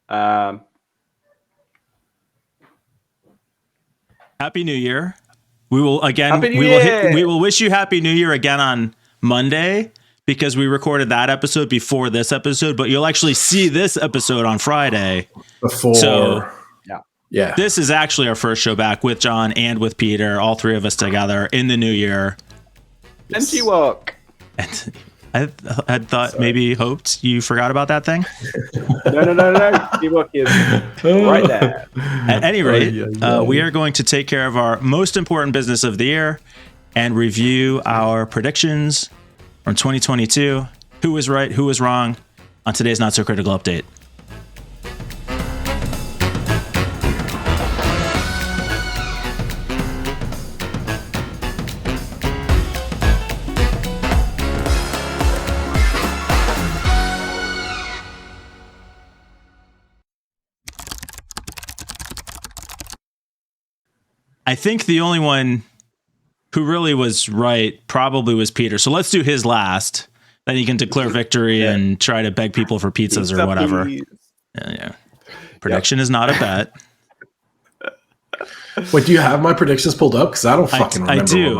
Happy New Year. We will again. We will wish you Happy New Year again on Monday because we recorded that episode before this episode. But you'll actually see this episode on Friday. So yeah. This is actually our first show back with John and with Peter, all three of us together in the new year. Empty walk. And I had thought hoped you forgot about that thing. No. T-Walk is right there. At any rate, we are going to take care of our most important business of the year and review our predictions from 2022. Who was right, who was wrong on today's Not So Critical update. I think the only one who really was right probably was Peter. So let's do his last. Then he can declare victory and try to beg people for pizzas or whatever. Yeah. Prediction is not a bet. Wait, do you have my predictions pulled up? Because I don't fucking remember. I do.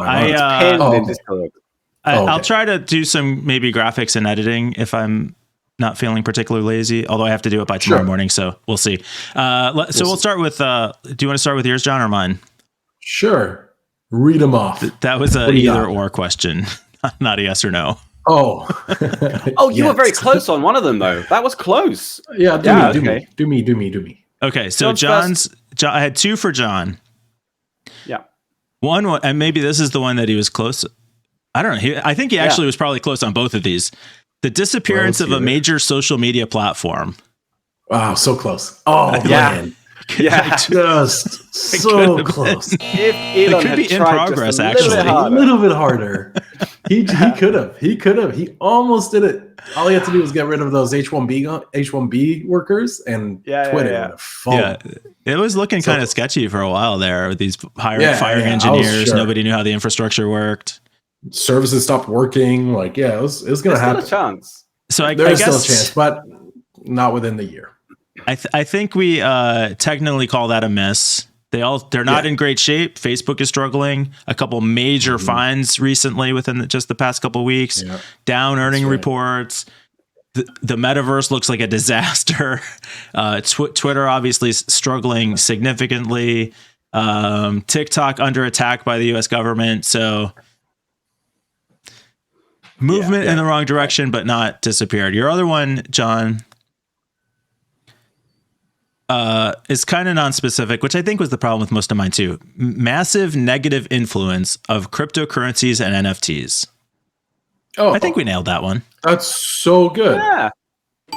I'll try to do some maybe graphics and editing if I'm not feeling particularly lazy. Although I have to do it by tomorrow morning, so we'll see. We'll start with. Do you want to start with yours, John, or mine? Sure. Read them off. That was a either or question, not a yes or no. Oh. You were very close on one of them, though. That was close. Yeah, do me. Okay, so John, I had two for John. Yeah. One, and maybe this is the one that he was close. I don't know. I think he actually was probably close on both of these. The disappearance of a major social media platform. Wow, so close. Oh, man. Yeah, just so close. It could be in progress, actually. A little bit harder. He could have. He almost did it. All he had to do was get rid of those H1B workers, and Twitter. Yeah, it was looking kind of sketchy for a while there with these firing engineers. Sure. Nobody knew how the infrastructure worked. Services stopped working. It was going to happen. There's still a chance. So there is still a chance, but not within the year. I think we technically call that a miss. They're not in great shape. Facebook is struggling. A couple major fines recently within just the past couple of weeks. Yeah. Down earning reports. The metaverse looks like a disaster. Twitter obviously is struggling significantly. TikTok under attack by the U.S. government. So movement in the wrong direction, but not disappeared. Your other one, John, is kind of non-specific, which I think was the problem with most of mine too. Massive negative influence of cryptocurrencies and NFTs. I think we nailed that one. That's so good. Yeah,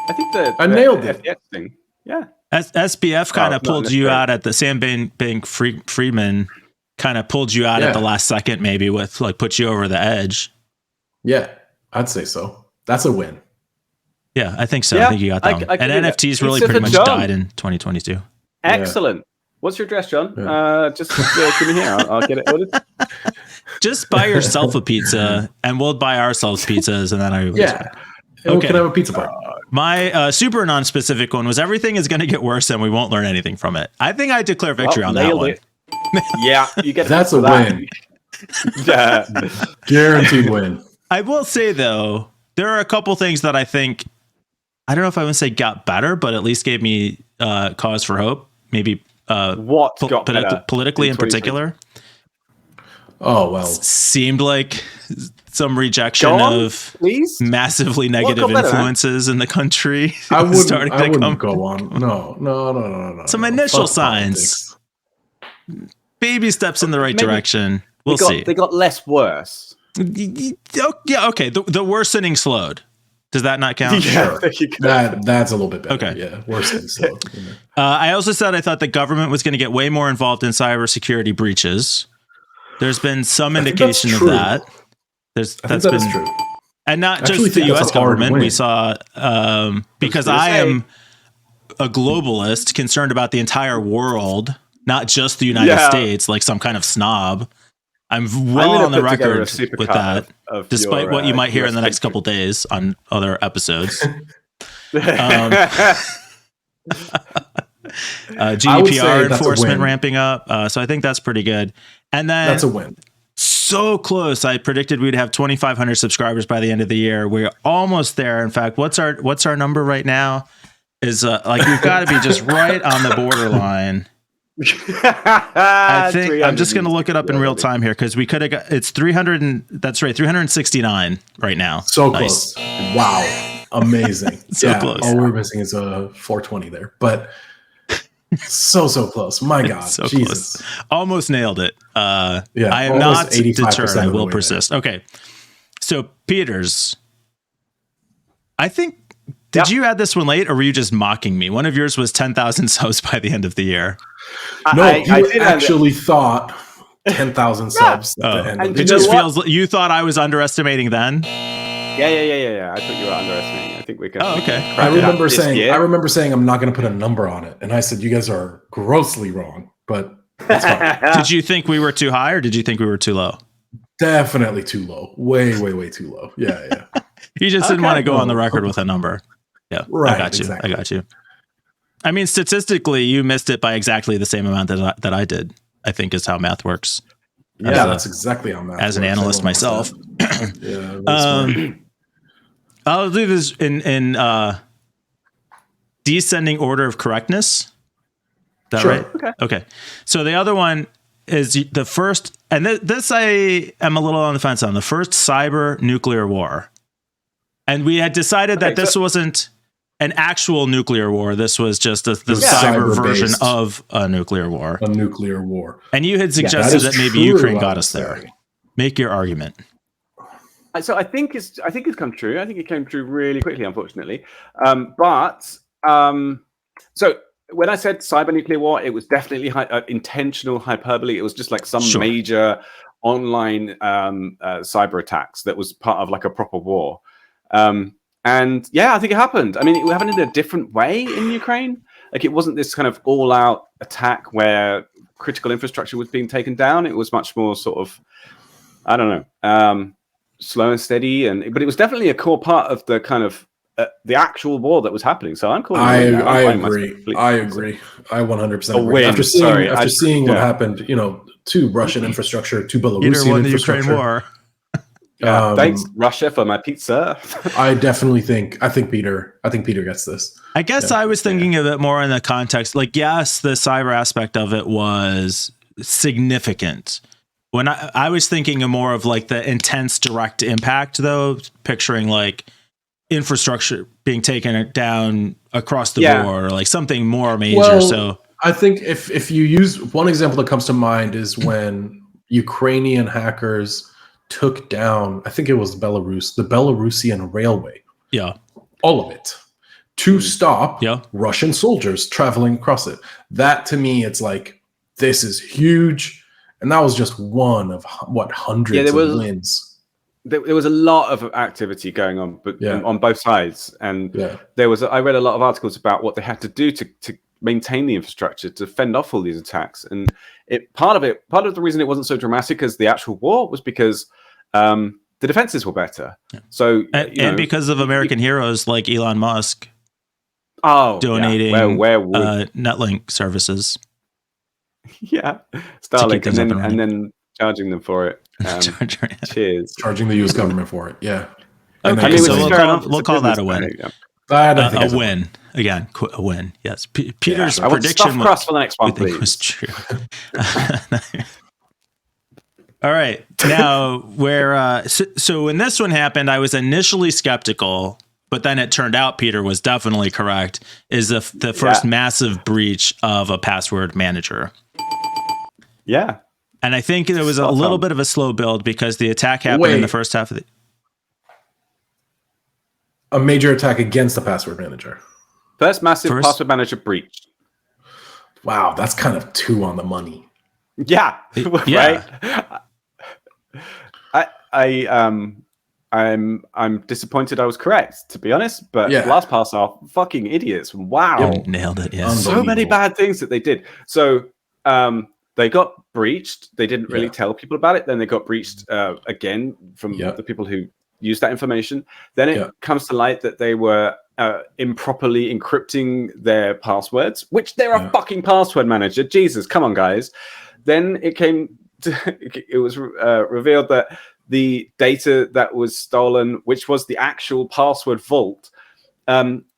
I think I nailed it. Thing. Yeah. SBF kind of pulled you out at the Sam Bankman-Friedman kind of pulled you out at the last second, maybe with put you over the edge. Yeah, I'd say so. That's a win. Yeah, I think so. I think you got that one. And NFTs really pretty much died in 2022. Excellent. What's your address, John? Just give me here. I'll get it ordered. Just buy yourself a pizza, and we'll buy ourselves pizzas, and then we can have a pizza party. My super non-specific one was everything is going to get worse, and we won't learn anything from it. I think I declare victory on that one. Yeah, you get that's a win. Guaranteed win. I will say though, there are a couple things that I think. I don't know if I would say got better, but at least gave me cause for hope. Maybe politically in particular. Oh, well. Seemed like some rejection of massively negative influences in the country. I wouldn't go on. No. Some initial signs. Baby steps in the right direction. We'll see. They got less worse. Yeah, okay. The worsening slowed. Does that not count? Yeah, sure. That's a little bit better. Okay. Yeah, worse than slow. I also said I thought the government was going to get way more involved in cybersecurity breaches. There's been some indication of that. That's been true. And not just the U.S. government. We saw, because I am a globalist concerned about the entire world, not just the United States, like some kind of snob. I'm well on the record with that, despite what you might hear in the next couple days on other episodes. GDPR enforcement ramping up. So I think that's pretty good. And then that's a win. So close. I predicted we'd have 2,500 subscribers by the end of the year. We're almost there. In fact, what's our number right now? Is like we've got to be just right on the borderline. I think I'm just going to look it up in real time here because we could have got it's 300 that's right, 369 right now. So nice. Close. Wow. Amazing. So close. All we're missing is a 420 there, but so close. My God. So Jesus. Close. Almost nailed it. I am not deterred. I will persist. There. Okay. So Peters, I think did you add this one late or were you just mocking me? One of yours was 10,000 subs by the end of the year. No, I actually thought 10,000 subs at the end. And it just feels you thought I was underestimating then? Yeah. I thought you were underestimating. I think we can. Oh, okay. I remember saying I'm not going to put a number on it, and I said you guys are grossly wrong. But that's fine. Did you think we were too high, or did you think we were too low? Definitely too low. Way too low. Yeah. You just didn't want to go on the record with a number. Yeah, right. I got you. Exactly. I got you. I mean, statistically, you missed it by exactly the same amount that I did. I think is how math works. Yeah, that's exactly how math works. As an analyst myself. Yeah. I'll do this in descending order of correctness. Is that sure. right? Okay. So the other one is the first, and this I am a little on the fence on, the first cyber nuclear war. And we had decided that this wasn't an actual nuclear war. This was just the cyber version of a nuclear war. A nuclear war. And you had suggested that maybe Ukraine got us there. Make your argument. So I think it's come true. I think it came true really quickly, unfortunately. So when I said cyber nuclear war, it was definitely intentional hyperbole. It was just like some major online cyber attacks that was part of like a proper war. And yeah, I think it happened. I mean, it happened in a different way in Ukraine. Like it wasn't this kind of all-out attack where critical infrastructure was being taken down. It was much more sort of, I don't know, slow and steady. But it was definitely a core part of the kind of the actual war that was happening. So I'm calling. I agree. I agree. I 100% agree. After seeing what happened, to Russian infrastructure, to Belarusian infrastructure. The Ukraine war. Thanks, Russia, for my pizza. I think Peter gets this. I guess I was thinking of it more in the context, like, yes, the cyber aspect of it was significant. When I was thinking of more of like the intense direct impact, though, picturing like infrastructure being taken down across the board or like something more major. Well, so I think if you use one example that comes to mind is when Ukrainian hackers took down, I think it was the Belarusian railway. Yeah. All of it. To stop Russian soldiers traveling across it. That to me, it's like, this is huge. And that was just one of hundreds of wins. There was a lot of activity going on, but on both sides. And I read a lot of articles about what they had to do to maintain the infrastructure, to fend off all these attacks. And part of the reason it wasn't so dramatic as the actual war was because the defenses were better. Yeah. So and because of American heroes like Elon Musk donating Netlink services. Yeah, Starlink, and then charging them for it. Cheers, charging the U.S. government for it. Yeah. Okay, so we'll call that a win. A win again. A win. Yes. Peter's prediction cross for the next one, please. Was true. All right. Now, so when this one happened, I was initially skeptical, but then it turned out Peter was definitely correct. Is the first massive breach of a password manager? Yeah. And I think there was a little bit of a slow build because the attack happened in the first half of the. A major attack against the password manager. First massive password manager breach. Wow, that's kind of too on the money. Yeah, right. I'm disappointed I was correct, to be honest. But LastPass are fucking idiots. Wow, you nailed it. Yeah, so many bad things that they did. So they got breached. They didn't really tell people about it. Then they got breached again from the people who used that information. Then it comes to light that they were improperly encrypting their passwords, which they're a fucking password manager. Jesus, come on, guys. Then it was revealed that the data that was stolen, which was the actual password vault,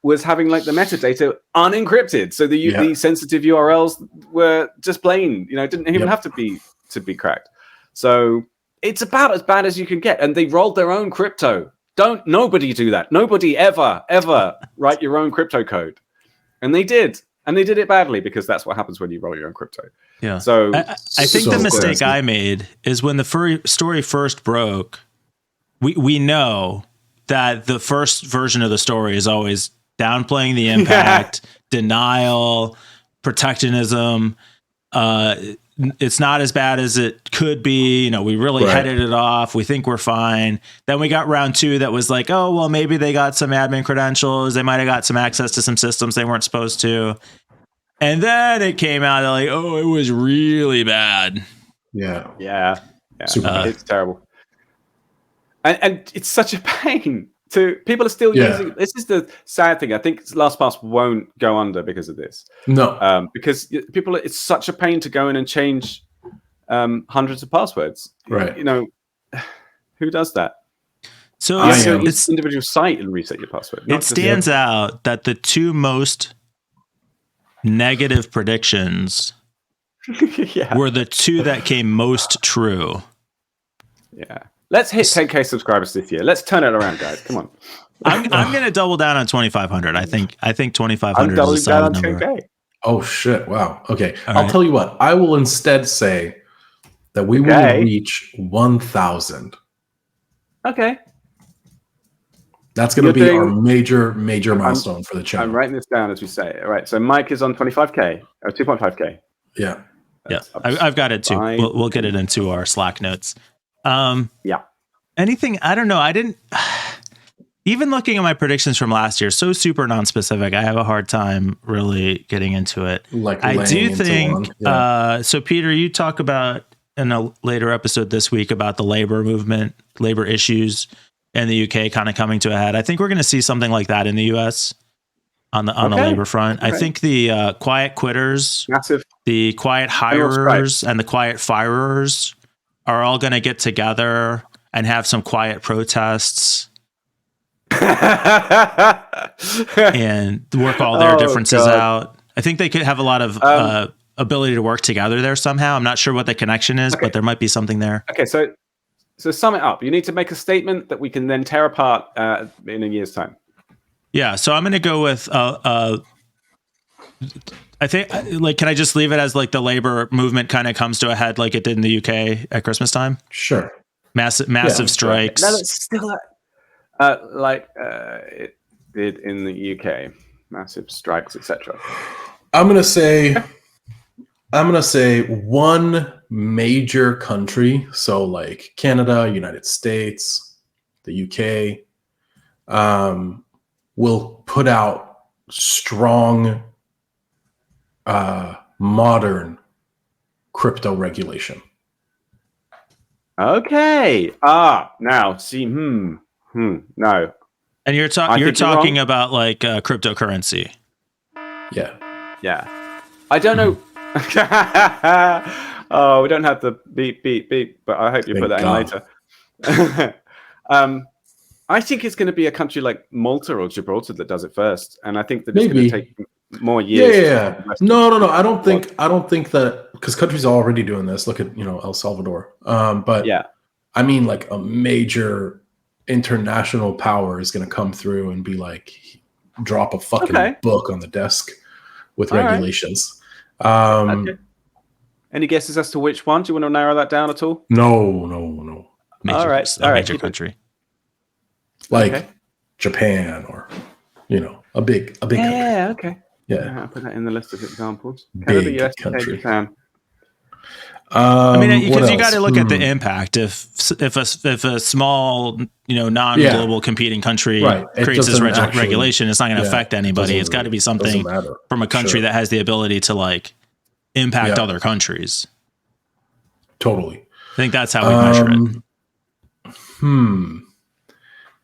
was having like the metadata unencrypted. So the sensitive URLs were just plain, didn't even have to be cracked. So it's about as bad as you can get. And they rolled their own crypto. Nobody do that. Nobody ever write your own crypto code. And they did. And they did it badly because that's what happens when you roll your own crypto. Yeah. So I think the mistake I made is when the story first broke, we know that the first version of the story is always downplaying the impact, denial, protectionism. It's not as bad as it could be. We really headed it off. We think we're fine. Then we got round 2 that was like, oh, well, maybe they got some admin credentials. They might have got some access to some systems they weren't supposed to. And then it came out like, oh, it was really bad. Yeah. It's terrible. And it's such a pain. People are still using. This is the sad thing. I think LastPass won't go under because of this. No, because people, it's such a pain to go in and change hundreds of passwords. Right. Who does that? So it's individual site and reset your password. It stands out that the 2 most negative predictions were the 2 that came most true. Yeah. Let's hit 10K subscribers this year. Let's turn it around, guys. Come on. I'm going to double down on 2,500. I think 2,500 is a solid number. 10K. Oh shit! Wow. Okay. I'll tell you what. I will instead say that we will reach 1,000. Okay. That's going to be our major milestone for the channel. I'm writing this down as we say it. All right. So Mike is on 25K or 2.5K. Yeah. I've got it too. We'll get it into our Slack notes. Anything, I don't know. I didn't, even looking at my predictions from last year, so super non-specific, I have a hard time really getting into it. I do think, so Peter, you talk about in a later episode this week about the labor movement, labor issues in the UK kind of coming to a head. I think we're going to see something like that in the US on the labor front. I think the quiet quitters, the quiet hirers, and the quiet firers are all going to get together and have some quiet protests and work all their differences out. I think they could have a lot of ability to work together there somehow. I'm not sure what the connection is, but there might be something there. Okay, so sum it up. You need to make a statement that we can then tear apart in a year's time. Yeah, so I'm going to go with I think, can I just leave it as like the labor movement kind of comes to a head like it did in the UK at Christmas time? Sure. Massive strikes. No, it's still like it did in the UK. Massive strikes, etc. I'm gonna say one major country, so like Canada, United States, the UK, will put out strong modern crypto regulation. Okay. Now see, no. And you're talking about like cryptocurrency. Yeah. I don't know. Oh, we don't have the beep, but I hope you put that in later. I think it's going to be a country like Malta or Gibraltar that does it first, and I think that it's going to take more years. Yeah. No. I don't think that, because countries are already doing this. Look at El Salvador. But yeah, I mean, like a major international power is going to come through and be like, drop a fucking book on the desk with regulations. Okay. Any guesses as to which one? Do you want to narrow that down at all? No. Major country. Like Japan or, a big country. Yeah, okay. Yeah. I'll put that in the list of examples. Canada, US, country. Japan. I mean, because you got to look at the impact. If a small, non-global competing country creates this regulation, it's not going to affect anybody. It's got to be something from a country that has the ability to like impact other countries. Totally. I think that's how we measure it.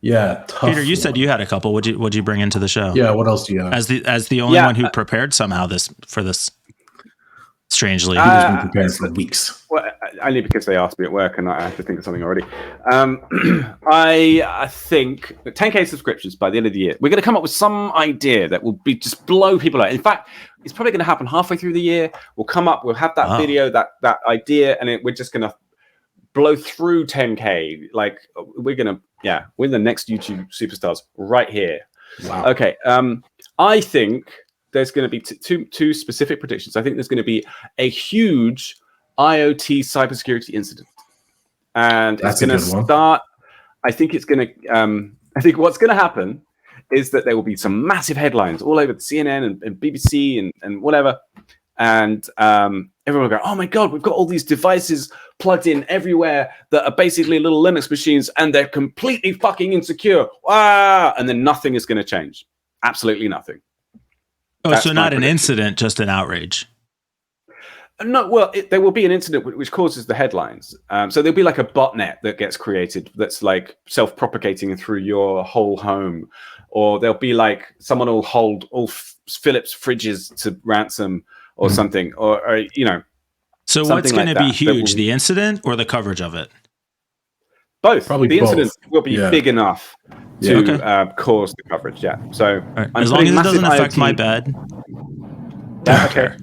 Yeah, tough. Peter, you said you had a couple. What'd you bring into the show? Yeah, what else do you have? As the only one who prepared somehow for this. Strangely, he's been preparing for weeks. Well, only because they asked me at work, and I have to think of something already. I think 10K subscriptions by the end of the year. We're going to come up with some idea that will be just blow people out. In fact, it's probably going to happen halfway through the year. We'll have that video, that idea, and we're just going to blow through 10K. Like we're the next YouTube superstars right here. Wow. Okay. I think there's going to be two specific predictions. I think there's going to be a huge IoT cybersecurity incident, and it's going to start. I think it's going to. I think what's going to happen is that there will be some massive headlines all over the CNN and BBC and whatever, and everyone will go, "Oh my God, we've got all these devices plugged in everywhere that are basically little Linux machines, and they're completely fucking insecure." And then nothing is going to change. Absolutely nothing. Oh, so not an incident, just an outrage. No, well, there will be an incident which causes the headlines. So there'll be like a botnet that gets created that's like self-propagating through your whole home, or there'll be like someone will hold all Philips fridges to ransom or something, or you know. So what's going to be huge, the incident or the coverage of it? Both. Probably the both. Incident will be big enough to cause the coverage. Yeah. So as long as it doesn't affect my bed. Okay.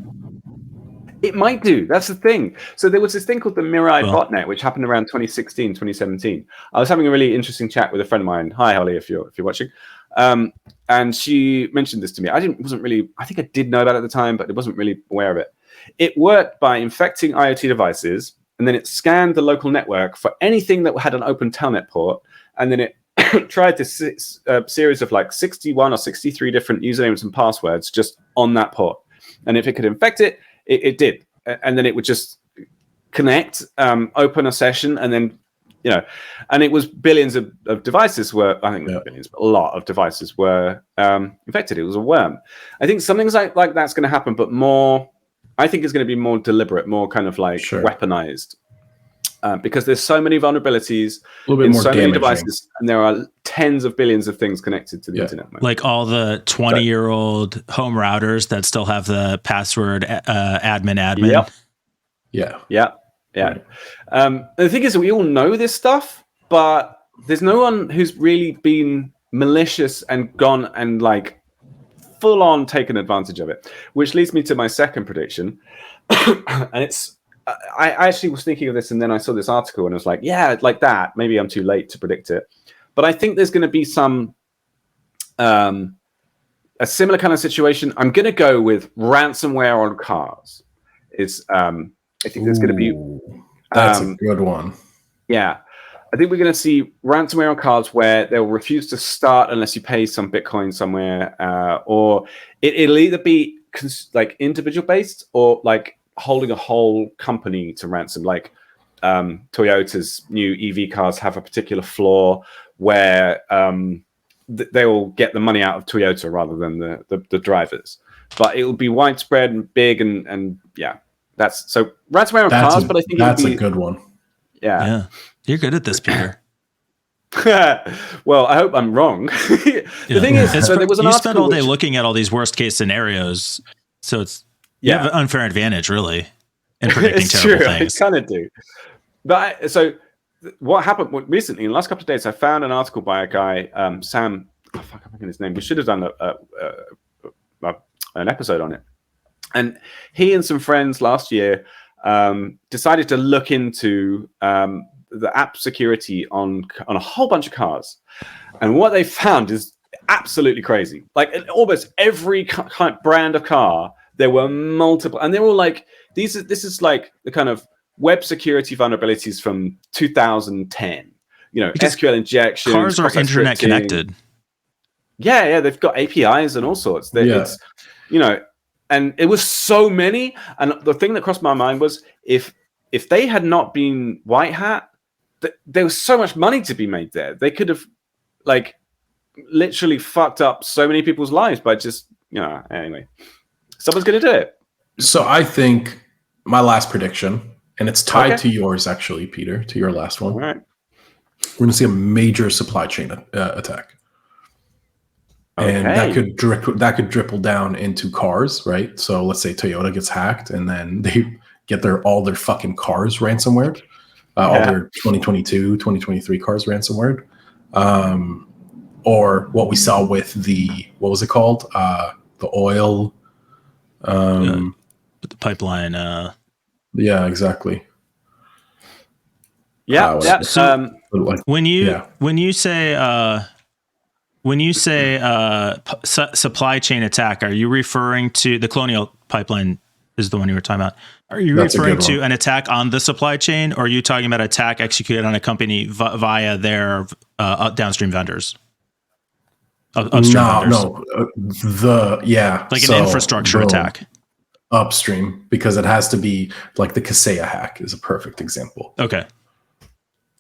It might do. That's the thing. So there was this thing called the Mirai botnet, which happened around 2016, 2017. I was having a really interesting chat with a friend of mine. Hi, Holly, if you're watching. And she mentioned this to me. I think I did know about it at the time, but I wasn't really aware of it. It worked by infecting IoT devices, and then it scanned the local network for anything that had an open telnet port, and then it tried this series of like 61 or 63 different usernames and passwords just on that port. And if it could infect it, it did. And then it would just connect, open a session, and then, you know, and it was billions of devices were, I think not billions, but a lot of devices were infected. It was a worm. I think something like that's going to happen, but more, I think it's going to be more deliberate, more kind of like weaponized. Because there's so many vulnerabilities in so many devices, and there are tens of billions of things connected to the internet. Like all the 20-year-old home routers that still have the password admin. Yep. Yeah. Right. The thing is, we all know this stuff, but there's no one who's really been malicious and gone and like full on taken advantage of it. Which leads me to my second prediction, and it's. I actually was thinking of this, and then I saw this article, and I was like, yeah, like that. Maybe I'm too late to predict it. But I think there's going to be some a similar kind of situation. I'm going to go with ransomware on cars. I think there's going to be... That's a good one. Yeah. I think we're going to see ransomware on cars where they'll refuse to start unless you pay some Bitcoin somewhere, or it'll either be like individual-based or like holding a whole company to ransom, like Toyota's new EV cars have a particular flaw where they will get the money out of Toyota rather than the drivers. But it will be widespread and big, and yeah, that's so ransomware on cars. But I think that's a good one. Yeah, you're good at this, Peter. Well, I hope I'm wrong. The thing is, so there was an you article spend all day looking at all these worst case scenarios, so it's. You have an unfair advantage, really, in predicting terrible things. I kind of do. But so what happened recently, in the last couple of days, I found an article by a guy, Sam, I forget his name. We should have done an episode on it. And he and some friends last year decided to look into the app security on a whole bunch of cars. And what they found is absolutely crazy. Like in almost every brand of car, there were multiple, and they're all like, this is like the kind of web security vulnerabilities from 2010. You know, because SQL injection. Cars are internet connected. Yeah, they've got APIs and all sorts. It's, you know, and it was so many. And the thing that crossed my mind was if they had not been white hat, there was so much money to be made there. They could have like literally fucked up so many people's lives by just, you know, anyway. Someone's going to do it. So I think my last prediction, and it's tied to yours, actually, Peter, to your last one. All right. We're going to see a major supply chain attack. And that could dribble down into cars, right? So let's say Toyota gets hacked, and then they get all their fucking cars ransomware, all their 2022, 2023 cars ransomware, or what we saw with what was it called? The oil, the pipeline. Yeah, exactly. Yeah. So when you say supply chain attack, are you referring to the Colonial Pipeline? Is the one you were talking about? Are you referring to an attack on the supply chain, or are you talking about an attack executed on a company via their downstream vendors? Upstream vendors? Like an infrastructure attack. Upstream, because it has to be like the Kaseya hack is a perfect example. Okay.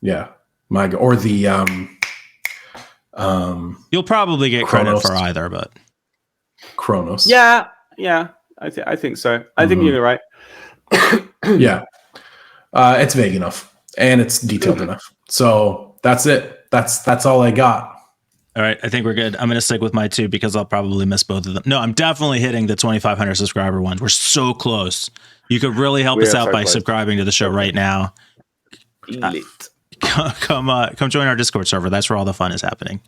Yeah. Or the you'll probably get credit for either, but Kronos. Yeah. I think so. I think you're right. Yeah. It's vague enough and it's detailed enough. So that's it. That's all I got. All right, I think we're good. I'm going to stick with my 2 because I'll probably miss both of them. No, I'm definitely hitting the 2,500 subscriber ones. We're so close. You could really help us out by subscribing to the show right now. Elite. Come join our Discord server. That's where all the fun is happening.